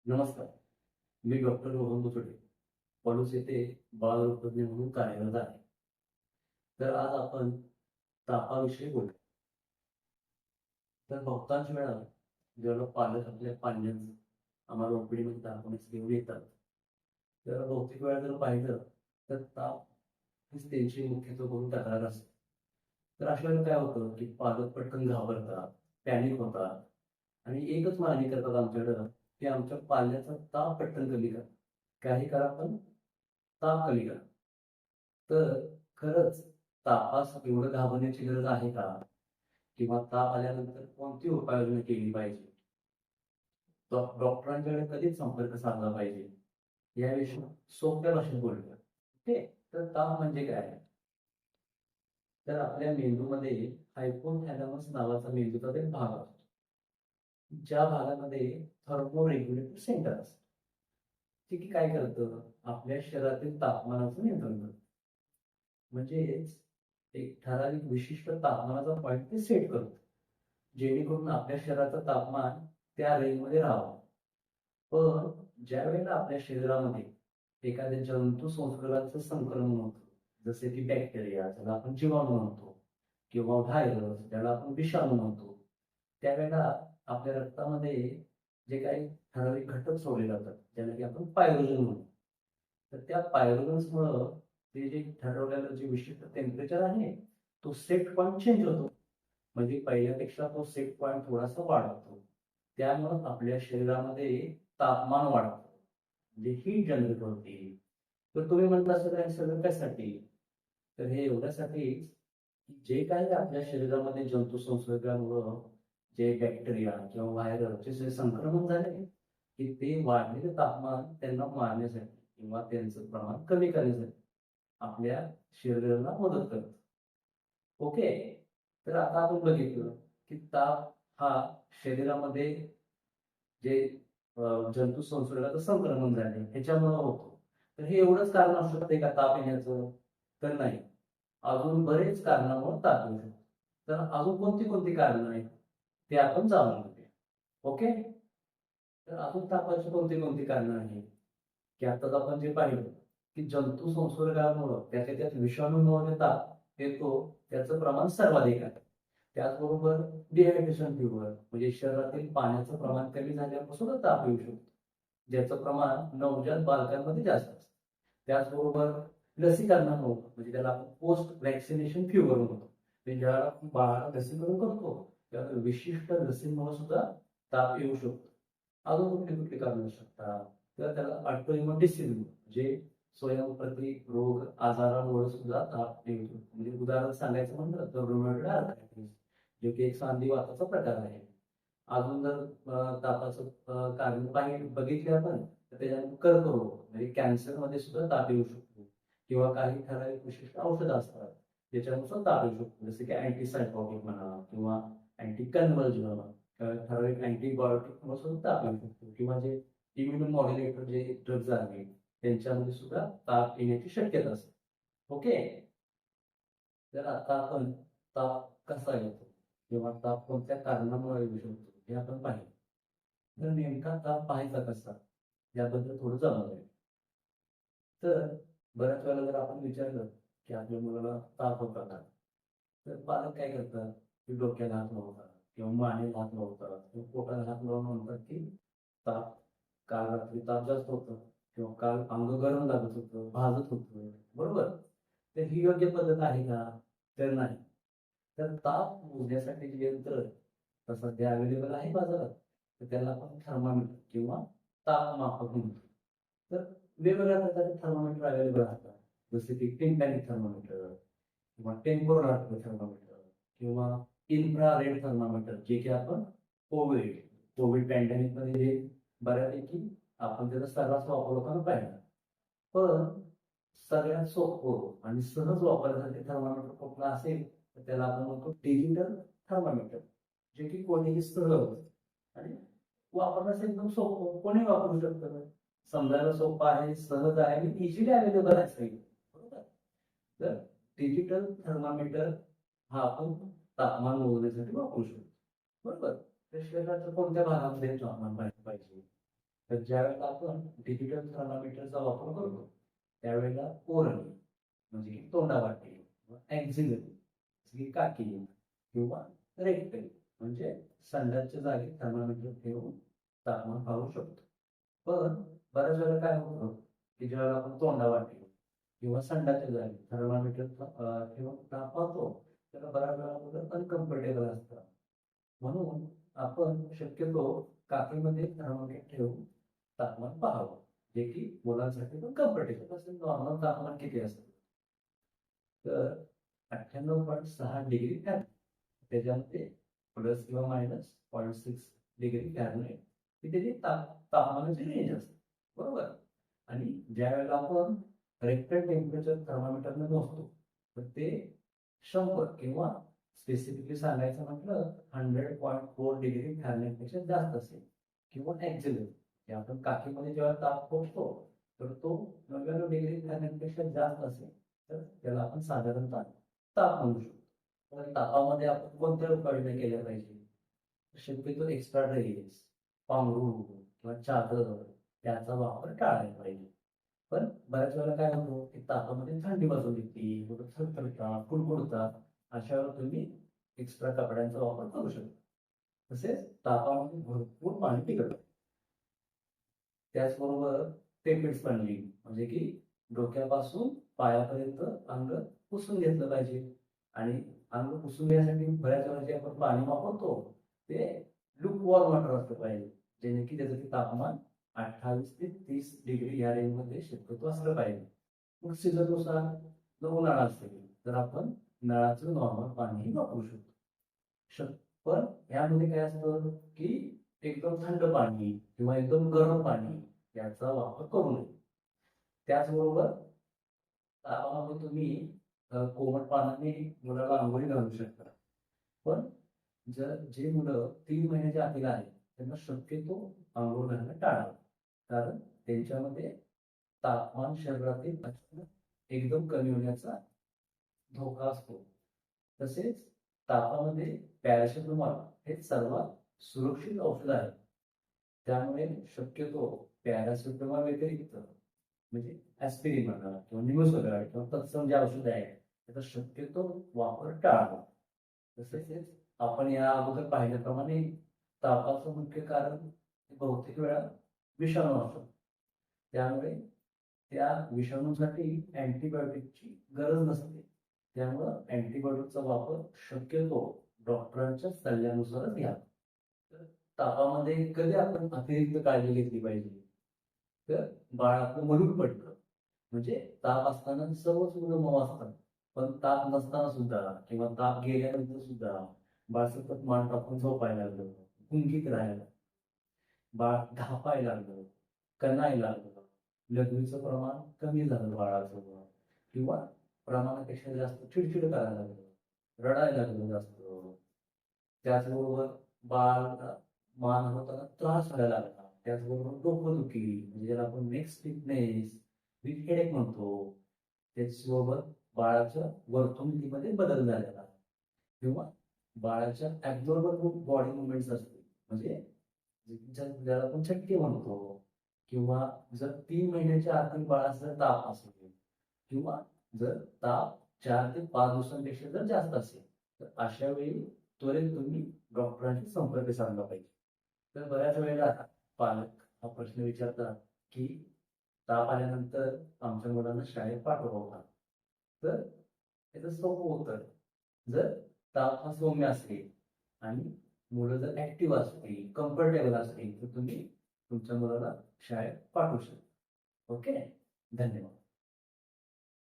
नमस्कार. मी डॉक्टर रोहन बुचडे, पळूस येथे बालरोगतज्ञ म्हणून कार्यरत आहे. तर आज आपण तापाविषयी बोलू. तर बहुतांश वेळा जेव्हा पालक आपल्या पाल्यांचं आम्हाला ओपीडीमध्ये दाखवण्यास घेऊन येतात, तर बहुतेक वेळा जर पाहिलं तर ताप हीच त्यांची मुख्यत्वे करून तक्रार असते. तर अशा वेळेला काय होतं, की पालक पटकन घाबरतात, पॅनिक होतात आणि एकच मागणी करतात आमच्याकडं, की आमच्या पाल्याचा ताप पटकन कमी करा. काही करा पण ताप कमी करा. तर खरंच तापास एवढं घाबरण्याची गरज आहे का? किंवा ताप आल्यानंतर कोणती उपाययोजना केली पाहिजे? डॉक्टरांच्याकडे कधीच संपर्क साधला पाहिजे? याविषयी सोप्या भाषेत बोलूया. ओके. तर ताप म्हणजे काय? तर आपल्या मेंदूमध्ये हायपोथॅलॅमस नावाचा मेंदूचा एक भाग असतो. ज्या भागामध्ये थर्मो रेग्युलेटर सेंटर असतं. ते की काय करतं? आपल्या शरीरातील तापमानाचं नियंत्रण करतं. म्हणजेच एक ठराविक विशिष्ट तापमानाचा पॉईंट ते सेट करतो. जेणेकरून आपल्या शरीराचं तापमान त्या रेंजमध्ये राहावं. पण ज्यावेळेला आपल्या शरीरामध्ये एखाद्या जंतू संसर्गाचं संक्रमण होतं, जसे की बॅक्टेरिया ज्याला आपण जीवाणू म्हणतो किंवा व्हायरस ज्याला आपण विषाणू म्हणतो, त्यावेळेला आपल्या रक्तामध्ये जे काही ठराविक घटक सोडले जातात, ज्याला की आपण पायरोजन म्हणतो. तर त्या पायरोजन्समुळं ते जे ठरवलेलं जे विशिष्ट टेम्परेचर आहे, तो सेट पॉइंट चेंज होतो. म्हणजे पहिल्यापेक्षा तो सेट पॉइंट थोडासा वाढतो. त्यामुळं आपल्या शरीरामध्ये तापमान वाढतं. म्हणजे हीट जनरेट होते. तर तुम्ही म्हणता असाल हे सगळं कशासाठी? तर हे एवढ्यासाठी की जे काही आपल्या शरीरामध्ये जंतू संसर्गामुळं जे बॅक्टेरिया किंवा व्हायरसचे जे संक्रमण झाले, की ते वाढलेले तापमान त्यांना मारण्यासाठी किंवा त्यांचं प्रमाण कमी करण्यासाठी आपल्या शरीराला मदत करतं. ओके. तर आता आपण बघितलं, की ताप हा शरीरामध्ये जे जंतू संसर्गाचं संक्रमण झाले ह्याच्यामुळं होतो. तर हे एवढंच कारण असू शकते का ताप येण्याचं? तर नाही. अजून बरेच कारणामुळे ताप येऊ शकतो. तर अजून कोणती कारणं आहेत? ते आपण जाणून घेऊया. ओके. तर अजून तापाची कोणती कारणं आहेत? की आताच आपण जे पाहिलं, की जंतू संसर्गामुळं त्यात विषाणूमुळे जे ताप येतो त्याचं प्रमाण सर्वाधिक आहे. त्याचबरोबर डिहायड्रेशन फीव्हर म्हणजे शरीरातील पाण्याचं प्रमाण कमी झाल्यापासून ताप येऊ शकतो. ज्याचं प्रमाण नवजात बालकांमध्ये जास्त असतं. त्याचबरोबर लसीकरणामुळं म्हणजे त्याला आपण पोस्ट व्हॅक्सिनेशन फीव्हर म्हणतो. म्हणजे ज्यावेळेला आपण बाळाला लसीकरण करतो, त्यावेळेला विशिष्ट लसीमुळे सुद्धा ताप येऊ शकतो. अजून कुठली कारणं असू शकतात? तर त्याला ऑटोइम्युन डिसीज म्हणजे स्वयंप्रती रोग आजारामुळे सुद्धा ताप येऊ शकतो. म्हणजे उदाहरण सांगायचं म्हणलं तर रुमॅटॉइड आर्थरायटिस, जो की एक सांधिवाताचा प्रकार आहे. अजून जर तापाचं कारण बघितले आपण तर त्याच्यामध्ये कर्करोग म्हणजे कॅन्सरमध्ये सुद्धा ताप येऊ शकतो किंवा काही ठराविक विशिष्ट औषधं असतात त्याच्यानुसार ताप येऊ शकतो. जसे की अँटीसायकोटिक म्हणा किंवा अँटी कन्व्हर्जन ठराविक अँटीबायोटिक सुद्धा ताप येऊ शकतो किंवा जे इम्युनो जे ड्रग्ज आहेत त्यांच्यामध्ये सुद्धा ताप येण्याची शक्यता असते. ओके. तर आता आपण ताप कसा येतो किंवा ताप कोणत्या कारणामुळे येऊ शकतो हे आपण पाहिलं. तर नेमका ताप पाहायचा कसा याबद्दल थोडं जाणून घेऊया. तर बऱ्याच वेळेला जर आपण विचारलं की आपल्या मुलाला ताप होता का, तर पालक काय करतात की डोक्याला हात लावतात किंवा मानेला हात लावतात किंवा पोटाला हात लावून म्हणतात की ताप काल रात्री ताप जास्त होतं किंवा काल अंग गरम लागत होतं, भाजत होतं, बरोबर? तर ही योग्य पद्धत आहे का? तर नाही. तर ताप मोजण्यासाठी जे यंत्र तर सध्या अवेलेबल आहे बाजारात. तर त्याला आपण थर्मामीटर किंवा तापमापक म्हणतो. तर वेगवेगळ्या प्रकारचे थर्मामीटर अवेलेबल असतात. जसे की टिम्पॅनिक थर्मामीटर किंवा टेम्पोरल थर्मामीटर किंवा इन्फ्रारेड थर्मामीटर जे की आपण कोविड कोविड पॅन्डेमिकमध्ये जे बऱ्यापैकी आपण त्याचा सर्रास वापर होताना पाहिला. पण सगळ्यात सोपं आणि सहज वापरण्यासाठी थर्मामीटर कुठला असेल तर त्याला आपण म्हणतो डिजिटल थर्मामीटर, जे की कोणीही सहज आणि वापरण्यास एकदम सोपं कोणी वापरू शकतं. समजायला सोपं आहे, सहज आहे आणि इझिली अवेलेबल आहे सगळी. बरोबर. तर डिजिटल थर्मामीटर हा आपण तापमान मोजण्यासाठी वापरू शकतो. बरोबर. तर शरीराच्या कोणत्या भागामध्ये तापमान पाहिजे तर ज्यावेळेला आपण डिजिटल थर्मामीटरचा वापर करतो त्यावेळेला ओरली म्हणजे की तोंडावाटे ऍक्झिलरी काकी किंवा रेक्टल म्हणजे संडासच्या जागी थर्मामीटर ठेवून तापमान पाहू शकतो. पण बऱ्याच वेळेला काय होतं की ज्यावेळेला आपण तोंडावाटे किंवा संडासच्या जागी थर्मामीटर ठेवून ताप पाहतो त्याला बऱ्याच वेळा अनकम्फर्टेबल असतं. म्हणून आपण शक्यतो काखेमध्ये थर्मामीटर ठेवून तापमान पाहावं, जे की मुलांसाठी पण कम्फर्टेबल असेल. नॉर्मल तापमान किती असेल तर 98.6 डिग्री फॅरेनहाइट, त्याच्यामध्ये प्लस किंवा मायनस 0.6 डिग्री फॅरेनहाइट ही त्याची तापमानाची रेंज असते, बरोबर. आणि ज्या वेळेला आपण रेक्टल टेम्परेचर थर्मामीटरने मोजतो तर ते 100 किंवा स्पेसिफिकली सांगायचं म्हटलं 100.4 डिग्री फॅरेनहाइट पेक्षा जास्त असेल किंवा ऍक्झिलरी आपण काखेमध्ये जेव्हा ताप पोहोचतो तर तो 99 डिग्री फॅरेनहाइट पेक्षा जास्त असेल तर त्याला आपण साधारणतः ताप म्हणू शकतो. तर तापामध्ये आपण कोणत्या उपाययोजना केल्या पाहिजे? शक्यतो एक्स्ट्रा ड्रेस, पांघरूण किंवा चादर याचा वापर टाळायला पाहिजे. पण बऱ्याच वेळेला काय होतं की तापामध्ये थंडी वाजून येते, कुठं थरथरतात, कुडकुडतात, अशा वेळेला तुम्ही एक्स्ट्रा कपड्यांचा वापर करू शकता. तसेच तापामध्ये भरपूर पाणी पिकत. त्याचबरोबर टेपेड स्पंजिंग म्हणजे की डोक्यापासून पायापर्यंत अंग पुसून घेतलं पाहिजे. आणि अंग पुसून घेण्यासाठी बऱ्याच वेळा जे आपण पाणी वापरतो ते लुकवॉर्म वॉटर असलं पाहिजे, जेणे की त्याचं तापमान 28 ते 30 डिग्री या रेंजमध्ये शक्यतो असलं पाहिजे. मग सीझननुसार जर उन्हाळा असेल तर आपण नळाचं नॉर्मल पाणीही वापरू शकतो. पण यामध्ये काय असतं की एकदम थंड पाणी किंवा एकदम गरम पाणी याचा वापर करू नये. त्याचबरोबर तापामध्ये तुम्ही कोमट पाण्याने मुलाला आंघोळी घालू शकता. पण जर जे मुलं 3 महिन्याच्या आतील आहेत त्यांना शक्यतो आंघोळ घालणं टाळावं, कारण त्यांच्यामध्ये तापमान शरीरातील अचानक एकदम कमी होण्याचा धोका असतो. तसेच तापामध्ये पॅरासिटामॉल हे सर्वात सुरक्षित औषध आहे. त्यामुळे शक्यतो पॅरासिटामॉल व्यतिरिक्त म्हणजे ऍस्पिरिन म्हणा किंवा निमोसोलॅड किंवा तत्सम जे औषध आहे त्याचा शक्यतो वापर टाळावा. तसेच आपण या अगोदर पाहिल्याप्रमाणे तापाचं मुख्य कारण बहुतेक वेळा विषाणू असतो. त्यामुळे त्या विषाणूसाठी अँटीबायोटिकची गरज नसते. त्यामुळं अँटीबायोटिकचा वापर शक्यतो डॉक्टरांच्या सल्ल्यानुसारच घ्या. तर तापामध्ये कधी आपण अतिरिक्त काळजी घेतली पाहिजे? तर बाळ आपलं मलूल पडतं म्हणजे ताप असताना सर्वच मुलं मऊ असतात, पण ताप नसताना सुद्धा किंवा ताप गेल्यानंतर सुद्धा बाळ सतत मान टाकून झोपायला लागलं, गुंगीत राहायला, बाळ धापायला लागलं, कणायला लागलं, लघवीचं प्रमाण कमी झालं बाळाचं किंवा प्रमाणापेक्षा जास्त चिडचिड करायला लागलं, रडायला लागलं जास्त, त्याचबरोबर बाळ मान होताना त्रास व्हायला लागला, त्याचबरोबर डोकंदुखी म्हणजे ज्याला आपण नेक स्टिफनेस विथ हेडेक म्हणतो, त्याचबरोबर बाळाच्या वर्तणुकीमध्ये बदल झालेला किंवा बाळाच्या ऍबनॉर्मल बॉडी मुवमेंट्स असते म्हणजे ज्याला आपण चटके म्हणतो, किंवा जर 3 महिन्याच्या आतील बाळाचा ताप असेल किंवा जर ताप 4 ते 5 दिवसांपेक्षा जर जास्त असेल तर अशा वेळी त्वरित तुम्ही डॉक्टरांशी संपर्क साधला पाहिजे. तर बऱ्याच वेळेला पालक हा प्रश्न विचारतात की ताप आल्यानंतर आमच्या मुलांना शाळेत पाठवावं का? तर त्याचं सोपं उत्तर, जर ताप हा सौम्य असेल आणि मुलं जर ऍक्टिव्ह असतील, कम्फर्टेबल असतील तर तुम्ही तुमच्या मुलाला शाळेत पाठवू शकता. ओके, धन्यवाद.